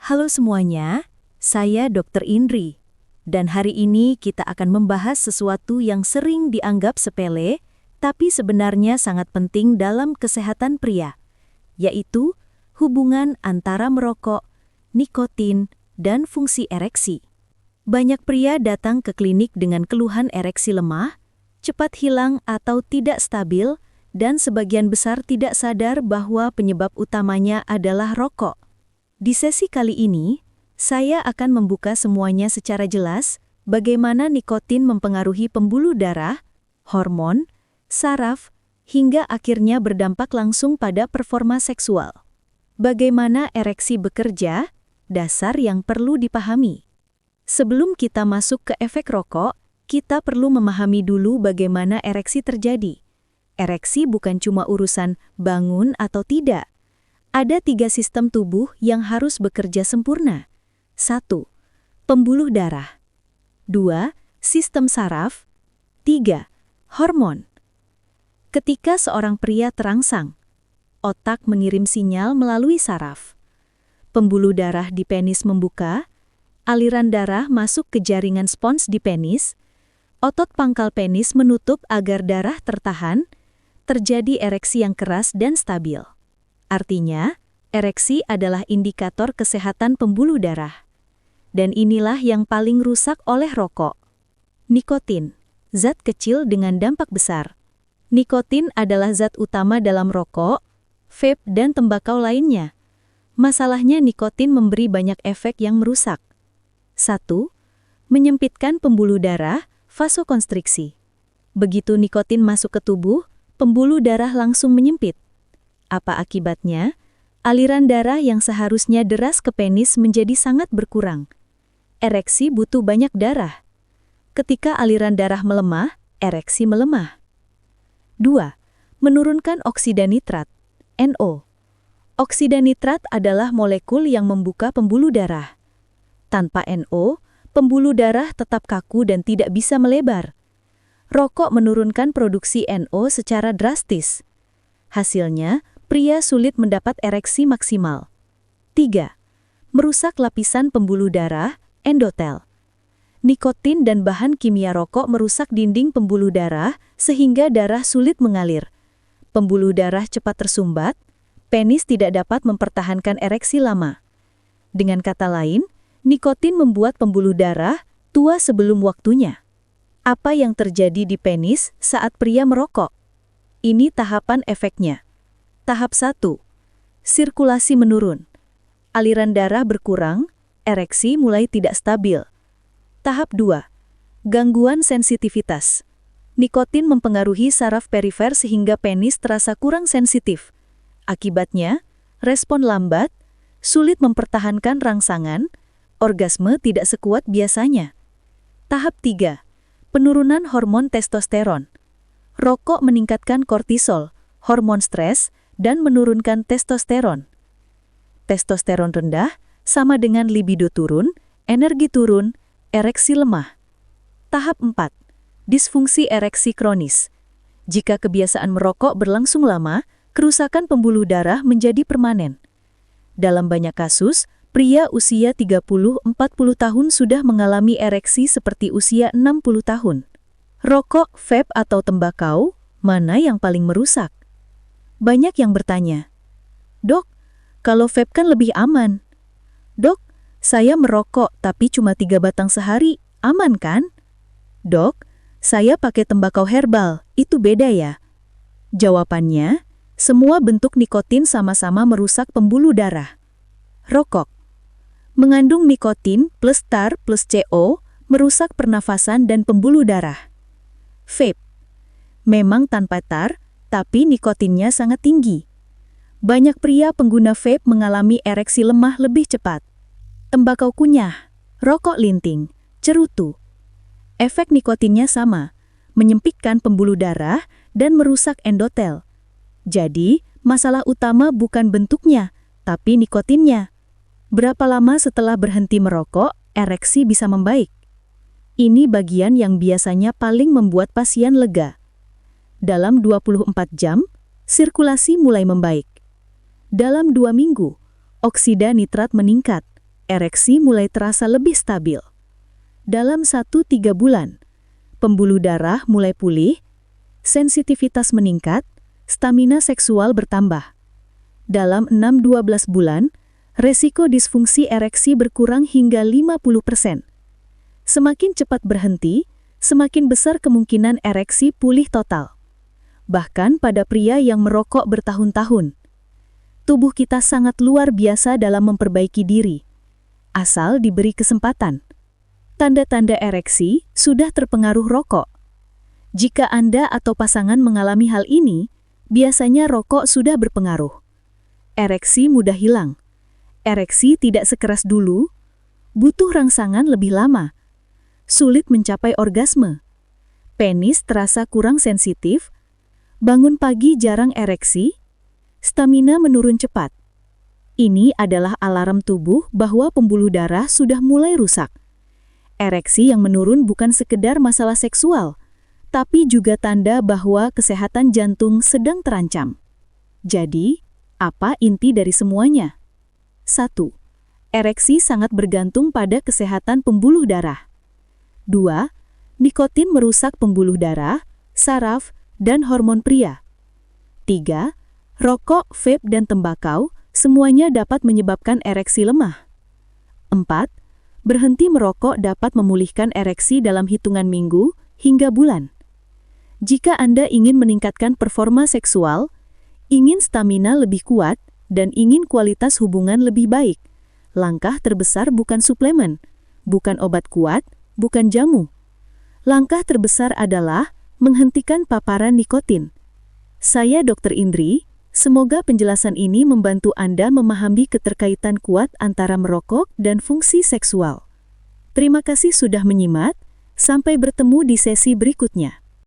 Halo semuanya, saya Dr. Indri. Dan hari ini kita akan membahas sesuatu yang sering dianggap sepele, tapi sebenarnya sangat penting dalam kesehatan pria, yaitu hubungan antara merokok, nikotin, dan fungsi ereksi. Banyak pria datang ke klinik dengan keluhan ereksi lemah, cepat hilang atau tidak stabil, dan sebagian besar tidak sadar bahwa penyebab utamanya adalah rokok. Di sesi kali ini, saya akan membuka semuanya secara jelas bagaimana nikotin mempengaruhi pembuluh darah, hormon, saraf, hingga akhirnya berdampak langsung pada performa seksual. Bagaimana ereksi bekerja, dasar yang perlu dipahami. Sebelum kita masuk ke efek rokok, kita perlu memahami dulu bagaimana ereksi terjadi. Ereksi bukan cuma urusan bangun atau tidak. Ada 3 sistem tubuh yang harus bekerja sempurna. 1. Pembuluh darah. 2. Sistem saraf. 3. Hormon. Ketika seorang pria terangsang, otak mengirim sinyal melalui saraf. Pembuluh darah di penis membuka, aliran darah masuk ke jaringan spons di penis, otot pangkal penis menutup agar darah tertahan, terjadi ereksi yang keras dan stabil. Artinya, ereksi adalah indikator kesehatan pembuluh darah. Dan inilah yang paling rusak oleh rokok. Nikotin, zat kecil dengan dampak besar. Nikotin adalah zat utama dalam rokok, vape, dan tembakau lainnya. Masalahnya nikotin memberi banyak efek yang merusak. 1. Menyempitkan pembuluh darah, vasokonstriksi. Begitu nikotin masuk ke tubuh, pembuluh darah langsung menyempit. Apa akibatnya? Aliran darah yang seharusnya deras ke penis menjadi sangat berkurang. Ereksi butuh banyak darah. Ketika aliran darah melemah, ereksi melemah. 2. Menurunkan oksida nitrat, NO. Oksida nitrat adalah molekul yang membuka pembuluh darah. Tanpa NO, pembuluh darah tetap kaku dan tidak bisa melebar. Rokok menurunkan produksi NO secara drastis. Hasilnya, pria sulit mendapat ereksi maksimal. 3. Merusak lapisan pembuluh darah, endotel. Nikotin dan bahan kimia rokok merusak dinding pembuluh darah sehingga darah sulit mengalir. Pembuluh darah cepat tersumbat, penis tidak dapat mempertahankan ereksi lama. Dengan kata lain, nikotin membuat pembuluh darah tua sebelum waktunya. Apa yang terjadi di penis saat pria merokok? Ini tahapan efeknya. Tahap 1. Sirkulasi menurun. Aliran darah berkurang, ereksi mulai tidak stabil. Tahap 2. Gangguan sensitivitas. Nikotin mempengaruhi saraf perifer sehingga penis terasa kurang sensitif. Akibatnya, respon lambat, sulit mempertahankan rangsangan, orgasme tidak sekuat biasanya. Tahap 3. Penurunan hormon testosteron. Rokok meningkatkan kortisol, hormon stres, dan menurunkan testosteron. Testosteron rendah sama dengan libido turun, energi turun, ereksi lemah. Tahap 4. Disfungsi ereksi kronis. Jika kebiasaan merokok berlangsung lama, kerusakan pembuluh darah menjadi permanen. Dalam banyak kasus, pria usia 30-40 tahun sudah mengalami ereksi seperti usia 60 tahun. Rokok, vape, atau tembakau, mana yang paling merusak? Banyak yang bertanya, "Dok, kalau vape kan lebih aman." "Dok, saya merokok tapi cuma 3 batang sehari, aman kan?" "Dok, saya pakai tembakau herbal, itu beda ya?" Jawabannya, semua bentuk nikotin sama-sama merusak pembuluh darah. Rokok mengandung nikotin plus tar plus CO, merusak pernafasan dan pembuluh darah. Vape memang tanpa tar, tapi nikotinnya sangat tinggi. Banyak pria pengguna vape mengalami ereksi lemah lebih cepat. Tembakau kunyah, rokok linting, cerutu. Efek nikotinnya sama, menyempitkan pembuluh darah dan merusak endotel. Jadi, masalah utama bukan bentuknya, tapi nikotinnya. Berapa lama setelah berhenti merokok, ereksi bisa membaik? Ini bagian yang biasanya paling membuat pasien lega. Dalam 24 jam, sirkulasi mulai membaik. Dalam 2 minggu, oksida nitrat meningkat. ereksi mulai terasa lebih stabil. Dalam 1-3 bulan, pembuluh darah mulai pulih, sensitivitas meningkat, stamina seksual bertambah. Dalam 6-12 bulan, resiko disfungsi ereksi berkurang hingga 50%. Semakin cepat berhenti, semakin besar kemungkinan ereksi pulih total. Bahkan pada pria yang merokok bertahun-tahun. Tubuh kita sangat luar biasa dalam memperbaiki diri, asal diberi kesempatan. Tanda-tanda ereksi sudah terpengaruh rokok. Jika Anda atau pasangan mengalami hal ini, biasanya rokok sudah berpengaruh. Ereksi mudah hilang. Ereksi tidak sekeras dulu, butuh rangsangan lebih lama. Sulit mencapai orgasme. Penis terasa kurang sensitif. Bangun pagi jarang ereksi. Stamina menurun cepat. Ini adalah alarm tubuh bahwa pembuluh darah sudah mulai rusak. Ereksi yang menurun bukan sekedar masalah seksual, tapi juga tanda bahwa kesehatan jantung sedang terancam. Jadi, apa inti dari semuanya? 1. Ereksi sangat bergantung pada kesehatan pembuluh darah. 2. Nikotin merusak pembuluh darah, saraf, dan hormon pria. 3. Rokok, vape, dan tembakau semuanya dapat menyebabkan ereksi lemah. 4. Berhenti merokok dapat memulihkan ereksi dalam hitungan minggu hingga bulan. Jika Anda ingin meningkatkan performa seksual, ingin stamina lebih kuat, dan ingin kualitas hubungan lebih baik, langkah terbesar bukan suplemen, bukan obat kuat, bukan jamu. Langkah terbesar adalah menghentikan paparan nikotin. Saya Dr. Indri. Semoga penjelasan ini membantu Anda memahami keterkaitan kuat antara merokok dan fungsi seksual. Terima kasih sudah menyimak, sampai bertemu di sesi berikutnya.